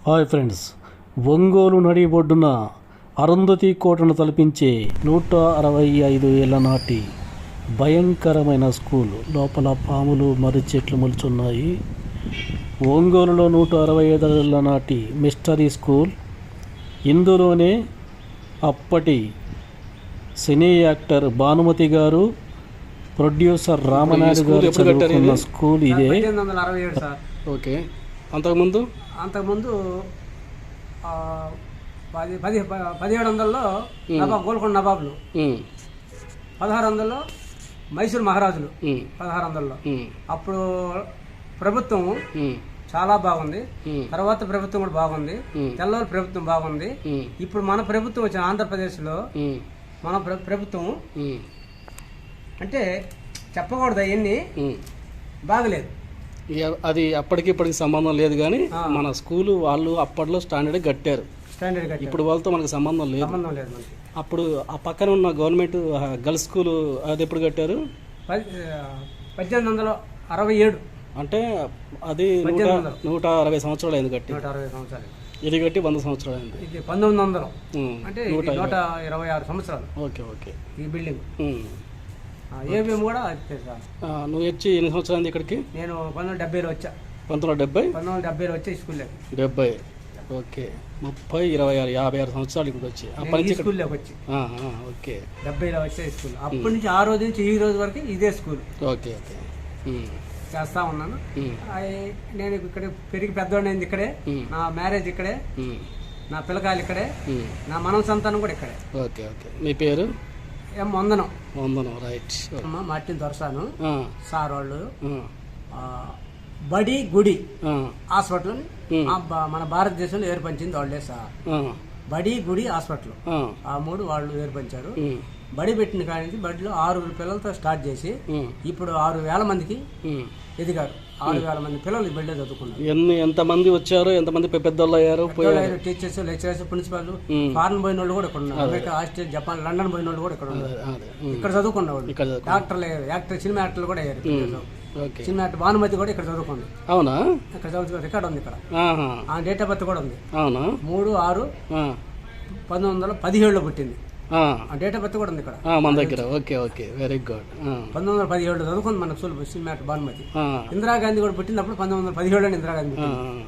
Hi friends, Ongole నడిబొడ్డున అరుంధతి కోటను తలపించే 165 ఏళ్ల నాటి భయంకరమైన స్కూల్. లోపల పాములు మర్రి చెట్లు మొలుచున్నాయి. ఒంగోలులో 165 ఏళ్ల నాటి మిస్టరీ స్కూల్. ఇందులోనే అప్పటి సినీ యాక్టర్ భానుమతి గారు, ప్రొడ్యూసర్ రామనాయుడు గారు చదువుకున్న స్కూల్ ఇదే. 1867 సార్. ఓకే. అంతకుముందు 1700లో గోల్కొండ నవాబులు, 1600లో మైసూరు మహారాజులు, 1600లో. అప్పుడు ప్రభుత్వం చాలా బాగుంది. తర్వాత ప్రభుత్వం కూడా బాగుంది. తెల్లవారు ప్రభుత్వం బాగుంది. ఇప్పుడు మన ప్రభుత్వం వచ్చిన ఆంధ్రప్రదేశ్లో మన ప్రభుత్వం అంటే చెప్పకూడదు, అవన్నీ బాగలేదు. అది అప్పటికి ఇప్పటికి సంబంధం లేదు, కానీ మన స్కూల్ వాళ్ళు అప్పట్లో స్టాండర్డ్ కట్టారు. ఇప్పుడు వాళ్ళతో మనకు సంబంధం లేదు. అప్పుడు ఆ పక్కన ఉన్న గవర్నమెంట్ గర్ల్స్ స్కూల్ అది ఎప్పుడు కట్టారు? 1867. అంటే అది 160 సంవత్సరాలు అయింది కట్టి. 160 సంవత్సరాలు. ఇది కట్టి 100 సంవత్సరాలు అయింది. ఇది 1900, అంటే 126 సంవత్సరాలు. Okay okay. ఈ బిల్డింగ్ ఏబిఎం కూడా అంతే సార్. నువ్వు వచ్చి ఎన్ని సంవత్సరాలు అయింది ఇక్కడికి? నేను 1970లో వచ్చా. 1970 వచ్చా ఈ స్కూల్లో. 70. ఓకే. 30, 26, 56 సంవత్సరాలు ఇప్పుడు వచ్చి అప్పటి స్కూల్లోకి వచ్చి. ఓకే. 70లో వచ్చే స్కూల్. అప్పటి నుంచి ఆ రోజు నుంచి ఈ రోజు వరకు ఇదే స్కూల్. Okay okay. చేస్తా ఉన్నాను. నేను ఇక్కడ పెరిగి పెద్దవాడిని ఇక్కడే. నా మ్యారేజ్ ఇక్కడే, నా పిల్లకాయలు ఇక్కడే, నా మనవ సంతానం కూడా ఇక్కడే. Okay okay. మీ పేరు? వందనం. రైట్. మార్టిన్ దొరసాను సార్. వాళ్ళు బడి గుడి హాస్పిటల్ మన భారతదేశంలో ఏర్పరిచింది వాళ్ళే సార్. బడి గుడి హాస్పిటల్, ఆ 3 వాళ్ళు ఏర్పరిచారు. బడి పెట్టిన కాడి నుంచి బడిలో 6 పిల్లలతో స్టార్ట్ చేసి ఇప్పుడు 6,000 మందికి ఎదిగారు. 6,000 మంది పిల్లలు ఈ బడిలో చదువుకున్నారు. ఎంతమంది వచ్చారు? ఎంతమంది పెద్దోళ్ళు అయ్యారు? Teachers, lecturers, principal. ఫారెన్ పోయిన వాళ్ళు కూడా ఇక్కడ ఉన్నారు. అమెరికా, ఆస్ట్రేలియా, జపాన్, లండన్ పోయిన వాళ్ళు కూడా ఇక్కడ ఉన్నారు. ఇక్కడ చదువుకున్న వాళ్ళు డాక్టర్లు అయ్యారు. సినిమా యాక్టర్లు కూడా అయ్యారు. సినిమా యాక్టర్ భానుమతి కూడా ఇక్కడ చదువుకుంది. అవునా? ఇక్కడ చదువుకున్న రికార్డు ఉంది. ఇక్కడ ఆ డేట్ ఆఫ్ బర్త్ కూడా ఉంది. 3/6/1917లో పుట్టింది. ఆ డేట్ ఆఫ్ బర్త్ కూడా ఉంది ఇక్కడ మన దగ్గర. Okay okay. Very good. 1917 చదువుకుంది మన సినిమా భానుమతి. ఇందిరాగాంధీ కూడా పుట్టినప్పుడు 1917 ఇందిరాగాంధీ పుట్టింది.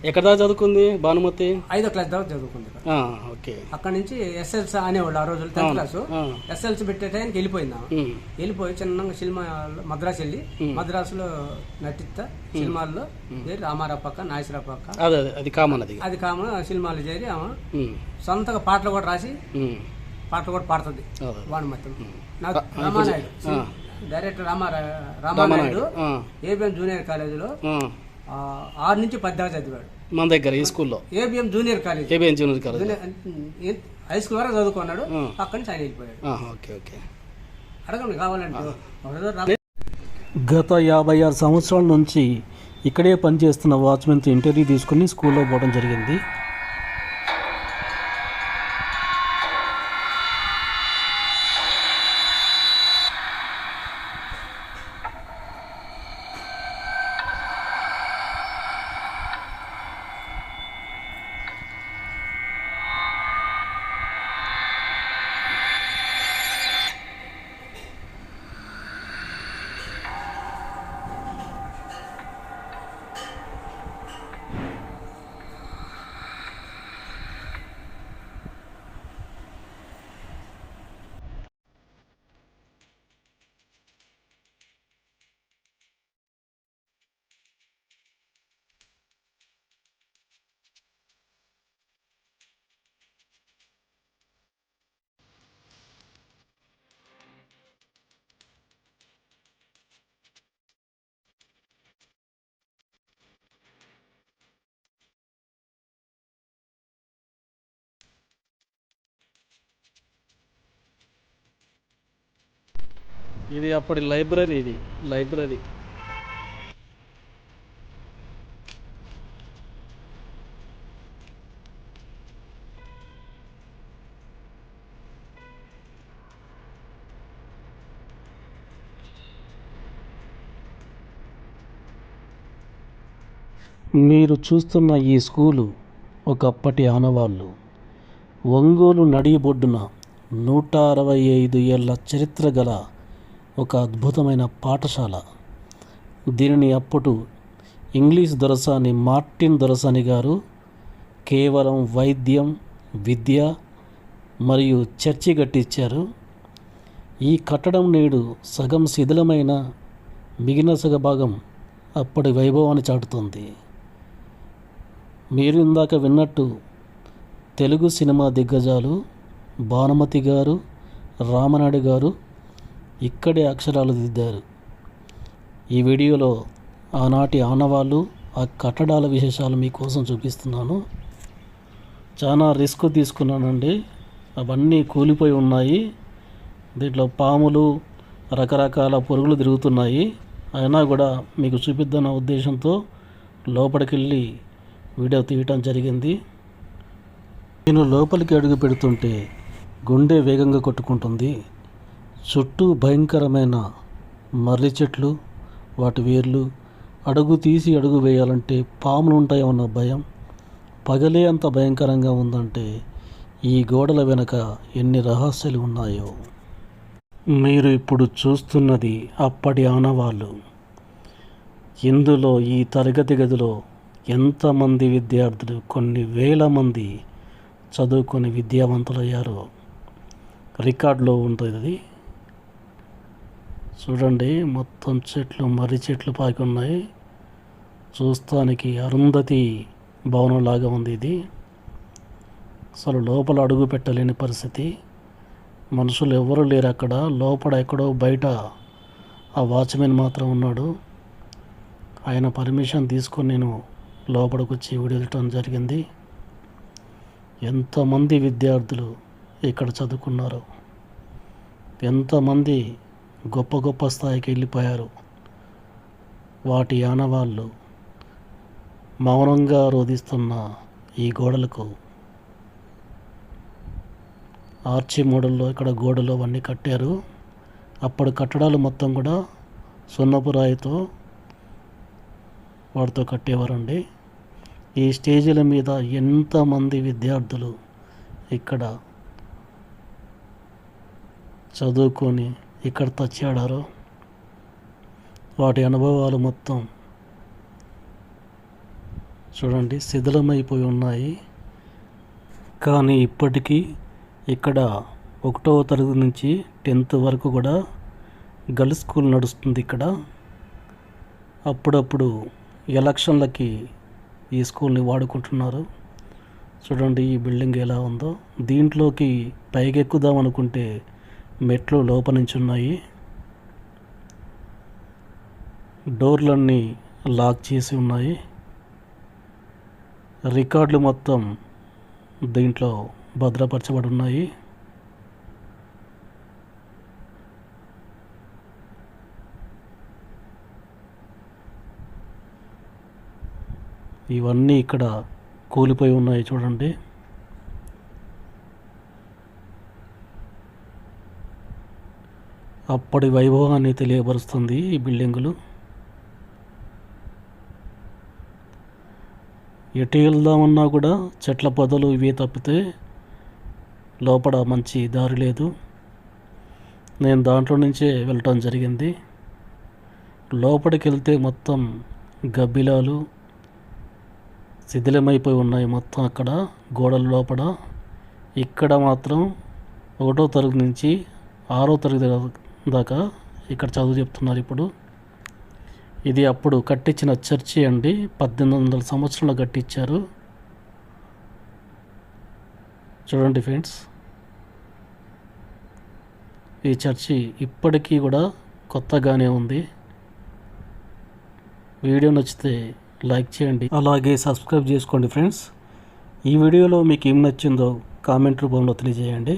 ఎక్కడ దాకా చదువుకుంది భానుమతి? 5వ క్లాస్ దాకా చదువుకుంది. ఓకే. అక్కడ నుంచి ఎస్ఎల్సీ అనేవాళ్ళు ఆ రోజులు. 10th క్లాసు ఎస్ఎల్సీ పెట్టే టైంకి వెళ్ళిపోయిందా. వెళ్ళిపోయి చిన్నగా సినిమా మద్రాసు వెళ్ళి మద్రాసులో నటిస్తా సినిమాల్లో చేరి రామారావు పక్క, నాగేశ్వరరావు పక్క, అది కామన్ సినిమాలు చేరి ఆమె సొంతగా పాటలు కూడా రాసి పాటలు కూడా పాడుతుంది భానుమతి. నాకు Ramanaidu director Ramanaidu ABM junior కాలేజీలో 6 నుంచి 10 దాకా చదివాడు మన దగ్గర ఈ స్కూల్లో. ABM junior college, high school వరకు చదువుకున్నాడు. అక్కడి నుంచి ఆయన వెళ్ళిపోయాడు. Okay okay. అడగండి కావాలంటే. గత 56 సంవత్సరాల నుంచి ఇక్కడే పనిచేస్తున్న వాచ్మెన్తో ఇంటర్వ్యూ తీసుకుని స్కూల్లో పోవడం జరిగింది. ఇది అప్పటి లైబ్రరీ. ఇది లైబ్రరీ. మీరు చూస్తున్న ఈ స్కూలు ఒకప్పటి ఆనవాళ్ళు. ఒంగోలు నడిబొడ్డున 165 ఏళ్ల చరిత్ర గల ఒక అద్భుతమైన పాఠశాల. దీనిని అప్పుడు ఇంగ్లీష్ దొరసాని మార్టిన్ దొరసాని గారు కేవలం వైద్యం, విద్య మరియు చర్చి కట్టించారు. ఈ కట్టడం నేడు సగం శిథిలమైన మిగిలిన సగ భాగం అప్పటి వైభవాన్ని చాటుతుంది. మీరు ఇందాక విన్నట్టు తెలుగు సినిమా దిగ్గజాలు భానుమతి గారు, రామనాయుడు గారు ఇక్కడే అక్షరాలు దిద్దారు. ఈ వీడియోలో ఆనాటి ఆనవాళ్ళు, ఆ కట్టడాల విశేషాలు మీకోసం చూపిస్తున్నాను. చాలా రిస్క్ తీసుకున్నానండి. అవన్నీ కూలిపోయి ఉన్నాయి. దీంట్లో పాములు, రకరకాల పురుగులు తిరుగుతున్నాయి. అయినా కూడా మీకు చూపిద్దాన్న ఉద్దేశంతో లోపలికి వెళ్ళి వీడియో తీయటం జరిగింది. నేను లోపలికి అడుగు పెడుతుంటే గుండె వేగంగా కొట్టుకుంటుంది. చుట్టూ భయంకరమైన మర్రి చెట్లు, వాటి వేర్లు, అడుగు తీసి అడుగు వేయాలంటే పాములు ఉంటాయన్న భయం. పగలే అంత భయంకరంగా ఉందంటే ఈ గోడల వెనక ఎన్ని రహస్యాలు ఉన్నాయో. మీరు ఇప్పుడు చూస్తున్నది అప్పటి ఆనవాళ్ళు. ఇందులో ఈ తరగతి గదిలో ఎంతమంది విద్యార్థులు, కొన్ని వేల మంది చదువుకొని విద్యావంతులయ్యారో రికార్డులో ఉంటుంది. చూడండి, మొత్తం చెట్లు, మర్రి చెట్లు పాకి ఉన్నాయి. చూస్తానికి అరుంధతి భవనంలాగా ఉంది ఇది. అసలు లోపల అడుగు పెట్టలేని పరిస్థితి. మనుషులు ఎవరు లేరు అక్కడ. లోపల ఎక్కడో బయట ఆ వాచ్మెన్ మాత్రం ఉన్నాడు. ఆయన పర్మిషన్ తీసుకొని నేను లోపలికి వచ్చి వీడియో తీయటం జరిగింది. ఎంతమంది విద్యార్థులు ఇక్కడ చదువుకున్నారు, ఎంతమంది గొప్ప గొప్ప స్థాయికి వెళ్ళిపోయారు. వాటి ఆనవాళ్ళు మౌనంగా రోధిస్తున్న ఈ గోడలకు ఆర్చి మోడల్లో ఇక్కడ గోడలు అవన్నీ కట్టారు. అప్పుడు కట్టడాలు మొత్తం కూడా సున్నపు రాయితో వాటితో కట్టేవారండి. ఈ స్టేజీల మీద ఎంతమంది విద్యార్థులు ఇక్కడ చదువుకొని ఇక్కడ తచ్చాడారో వాటి అనుభవాలు మొత్తం చూడండి, శిథిలమైపోయి ఉన్నాయి. కానీ ఇప్పటికీ ఇక్కడ 1వ తరగతి నుంచి 10th వరకు కూడా గర్ల్స్ స్కూల్ నడుస్తుంది ఇక్కడ. అప్పుడప్పుడు ఎలక్షన్లకి ఈ స్కూల్ని వాడుకుంటున్నారు. చూడండి ఈ బిల్డింగ్ ఎలా ఉందో. దీంట్లోకి పైకి ఎక్కుదాం అనుకుంటే మెట్లు లోపల నుంచి ఉన్నాయి. డోర్లన్నీ లాక్ చేసి ఉన్నాయి. రికార్డులు మొత్తం దీంట్లో భద్రపరచబడి ఉన్నాయి. ఇవన్నీ ఇక్కడ కూలిపోయి ఉన్నాయి చూడండి. అప్పటి వైభవాన్ని తెలియపరుస్తుంది ఈ బిల్డింగులు. ఎటు వెళ్దామన్నా కూడా చెట్ల పొదలు ఇవే తప్పితే లోపల మంచి దారి లేదు. నేను దాంట్లో నుంచే వెళ్ళటం జరిగింది. లోపలికి వెళ్తే మొత్తం గబ్బిలాలు శిథిలమైపోయి ఉన్నాయి మొత్తం అక్కడ గోడల లోపల. ఇక్కడ మాత్రం 1వ తరగతి నుంచి 6వ తరగతి దాకా ఇక్కడ చదువు చెప్తున్నారు ఇప్పుడు. ఇది అప్పుడు కట్టించిన చర్చి అండి. 1800 సంవత్సరాలు కట్టించారు. చూడండి ఫ్రెండ్స్, ఈ చర్చి ఇప్పటికీ కూడా కొత్తగానే ఉంది. వీడియో నచ్చితే లైక్ చేయండి, అలాగే సబ్స్క్రైబ్ చేసుకోండి ఫ్రెండ్స్. ఈ వీడియోలో మీకు ఏం నచ్చిందో కామెంట్ రూపంలో తెలియజేయండి.